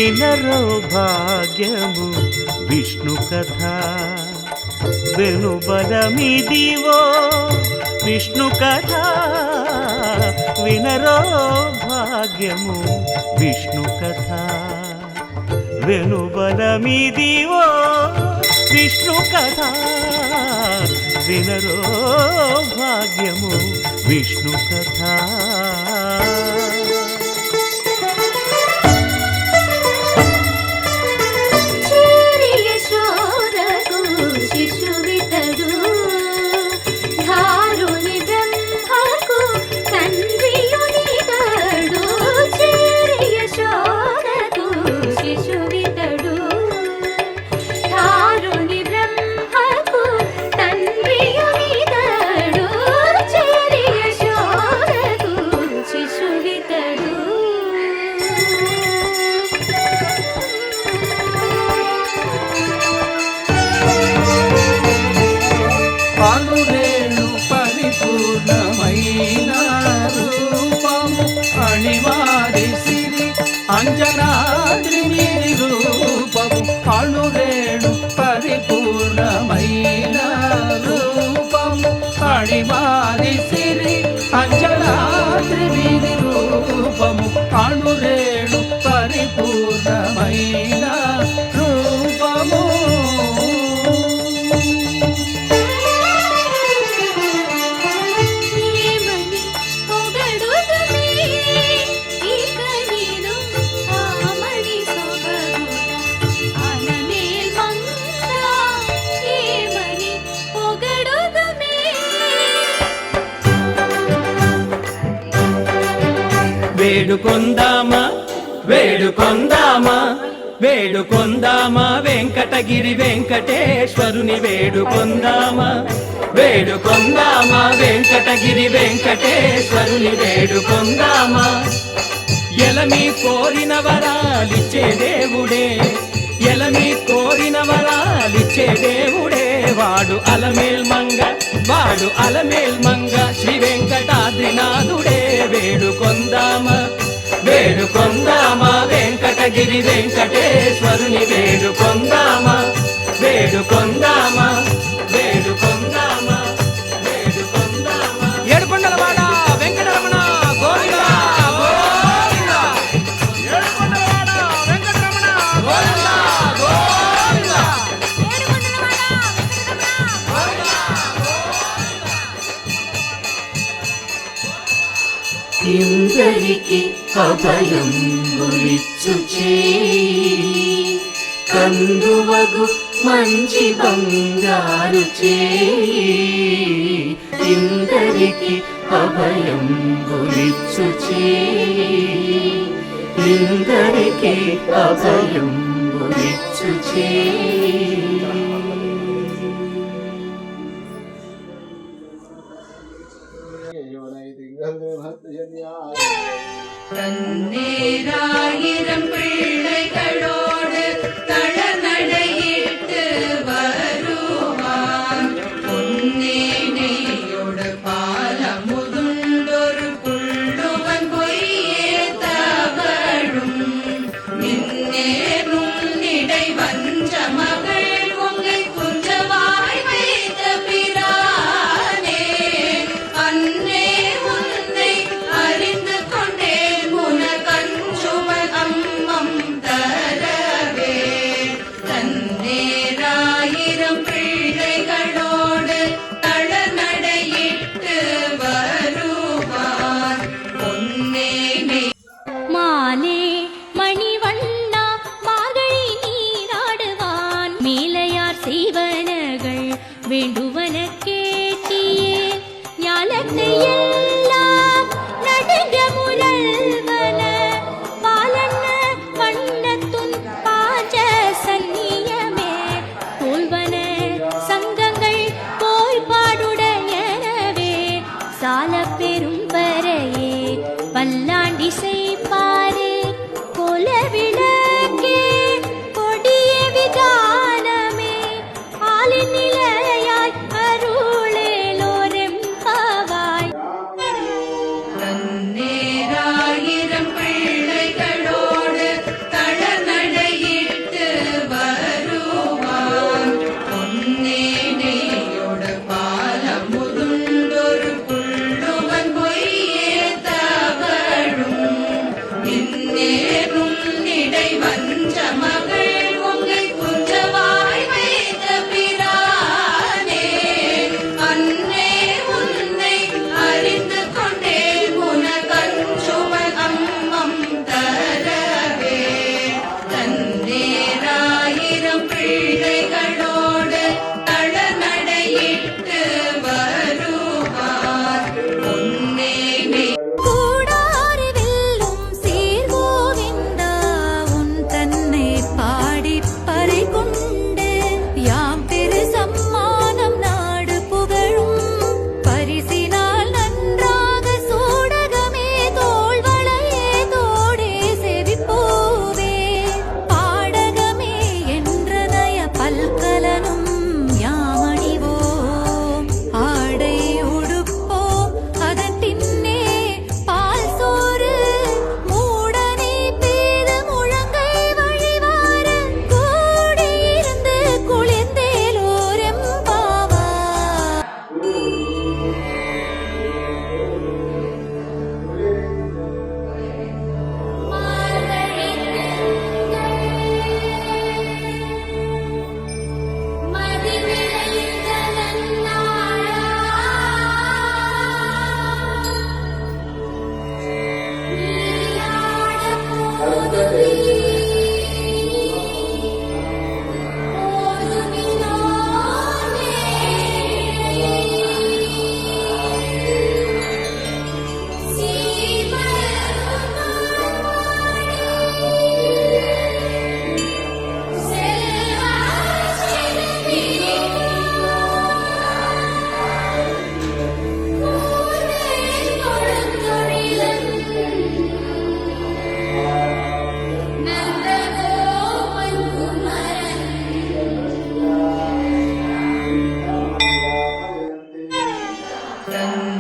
వినరో భాగ్యము విష్ణు కథ వెనుబలమిదివో విష్ణు కథ వినరో భాగ్యము విష్ణు కథ వెనుబలమిదివో విష్ణు కథ వినరో భాగ్యము విష్ణు కథ. అంజనాద్రి మీది రూపము అణురేణు పరిపూర్ణమైన రూపము అణిమాది సిరి అంజనాద్రి మీది రూపము అణురేణు పరిపూర్ణమైన రూపము. వేడుకొందామా వేడుకొందామా వేడుకొందామా వెంకటగిరి వెంకటేశ్వరుని వేడుకొందామా వేడుకొందామా వెంకటగిరి వెంకటేశ్వరుని వేడుకొందామా. ఎలమి కోరిన వరాలిచ్చే దేవుడే ఎలమి కోరిన వరాలిచ్చే దేవుడే వాడు అలమేల్ మంగ శ్రీ వెంకటాద్రినాథుడే. వేడుకొందామా వేడుకొందామా వెంకటగిరి వెంకటేశ్వరుని వేడుకొందామా వేడుకొందామా వేడుకొందామా వేడుకొందామా. ఏడుకొండలవాడ వెంకటరమణ గోవిందా గోవిందా ఏడుకొండలవాడ వెంకటరమణ గోవిందా గోవిందా ఇందరికి అభయంబులిచ్చు చేయి కందువగు మంచి బంగారు చేయి ఇందరికి అభయంబులిచ్చు చేయి ఇందరికి అభయంబులిచ్చు చేయి. தன்னேராயிரம் பிள்ளைகளோடு தளநடையிட்டு வருவான் பொன்னேனையோடு பாலமுதுண்டொரு புள்ளுவன் பொய்யே தவழும் நின்னேரும் நிடை வஞ்ச மகள் உங்கை குஞ்சவாய் வைத்த பிரானே அன்னே உன்னை அறிந்து கொண்டேன் உனக்கஞ்சுவன் அம்மம் தரவே தன்னேராயிரம் பிள்ளைகளோடு தளநடையிட்டு வருவான் பொன்னேனை. மாலே மணிவண்ணா மார்கழி நீராடுவான் மேலையார் செய்வனகள் வேண்டுவன கேட்டியே ஞாலத்தை எல்லாம் நடுங்க முழல்வன பாலன்ன வண்ணத்துன் பாஜ சன்னியமே போல்வன சங்கங்கள் போய் பாடுடையனவே சால பெரும் பறையே பல்லாண்டி செய்ப்பாரே கோல விளக்கே கொடிய விதானமே ஆலின் நிலையாய் அருளேலோரெம்பாவாய். தன்னேராயிரம் பிள்ளைகளோடு தளநடை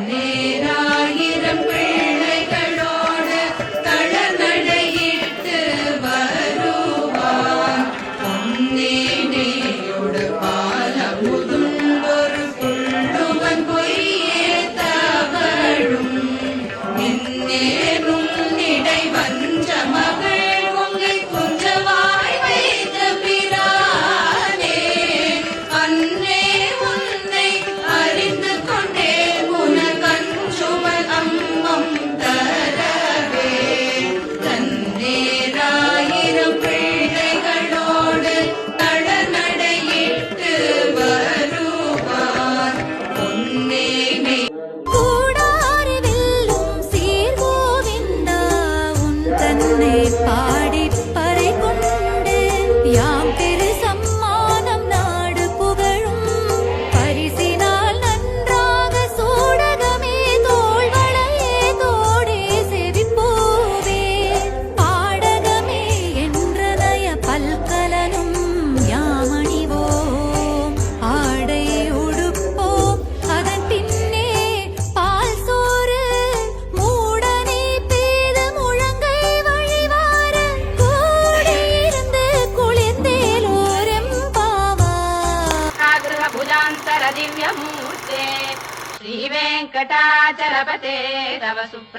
நேராயிரம் பிள்ளைகளோடு தளநடையிட்டு வருவான் பொன்னேனையோடு பாலமுதுண்டொரு புள்ளுவன் பொய்யே தவழும் மின்னேறும் இடை வஞ்ச மகள் உங்கை குஞ்சவாய் வைத்த பிரானே அன்னே உன்னை அறிந்து கொண்டே உனகஞ்சுவல் அம்மம் தரவே தன்னேராயிரம் பிள்ளைகளோடு தளநடையிட்டு வருவான் பொன்னேனை கூடாரி வெல்லும் சீர்கோவிந்தா உன் தன்னை பாடிப் பறை கொண்டு யாம் பெரு சம்மானம் நாடு புகழும் பரிசினால் நன்றாக சூடகமே தோள்வளையே தோடே செவிப்போவே பாடகமே என்ற நய பல்கலனும் யாமணிவோம் ஆடை உடுப்போம் அதன் பின்னே பால் சோறு மூடனை பேத முழங்கை வழிவார கூடியிருந்து குளிர்ந்தேலோரெம்பாவா भुजान्तर दिव्यमूर्ते श्रीवेङ्कटाचलपते तव सुप्र